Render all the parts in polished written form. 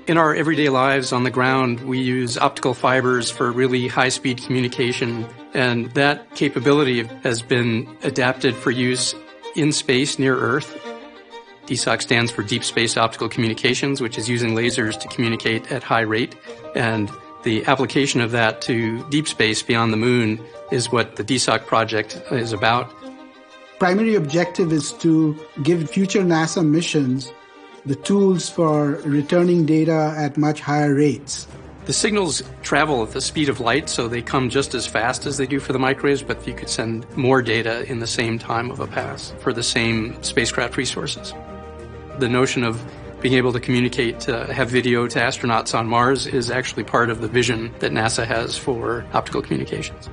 In our everyday lives on the ground, we use optical fibers for really high-speed communication, and that capability has been adapted for use in space near Earth. DSOC stands for Deep Space Optical Communications, which is using lasers to communicate at high rate, and the application of that to deep space beyond the moon is what the DSOC project is about. Primary objective is to give future NASA missions the tools for returning data at much higher rates. The signals travel at the speed of light, so they come just as fast as they do for the microwaves, but you could send more data in the same time of a pass for the same spacecraft resources. The notion of being able to communicate, have video to astronauts on Mars is actually part of the vision that NASA has for optical communications.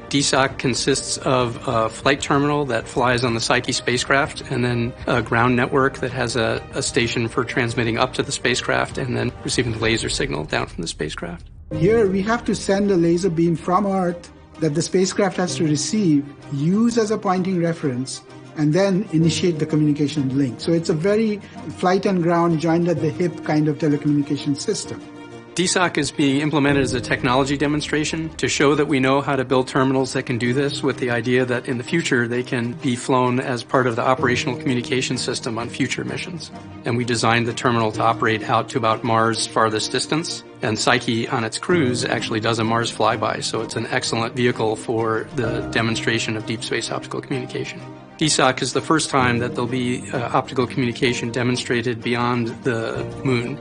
DSOC consists of a flight terminal that flies on the Psyche spacecraft, and then a ground network that has a station for transmitting up to the spacecraft and then receiving the laser signal down from the spacecraft. Here we have to send a laser beam from Earth that the spacecraft has to receive, use as a pointing reference, and then initiate the communication link. So it's a very flight and ground joined at the hip kind of telecommunication system. DSOC is being implemented as a technology demonstration to show that we know how to build terminals that can do this, with the idea that in the future they can be flown as part of the operational communication system on future missions. And we designed the terminal to operate out to about Mars' farthest distance, and Psyche on its cruise actually does a Mars flyby, so it's an excellent vehicle for the demonstration of deep space optical communication. DSOC is the first time that there'll be optical communication demonstrated beyond the moon.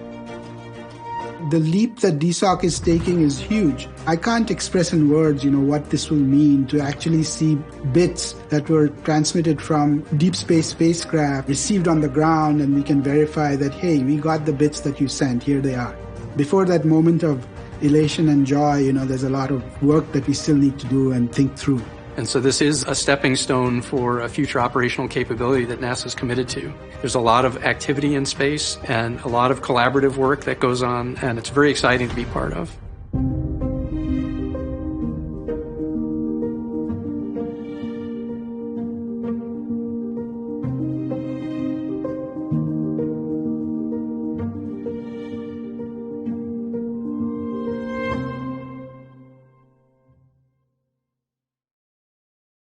The leap that DSOC is taking is huge. I can't express in words, what this will mean to actually see bits that were transmitted from deep space spacecraft received on the ground, and we can verify that, hey, we got the bits that you sent, here they are. Before that moment of elation and joy, there's a lot of work that we still need to do and think through. And so this is a stepping stone for a future operational capability that NASA is committed to. There's a lot of activity in space and a lot of collaborative work that goes on, and it's very exciting to be part of.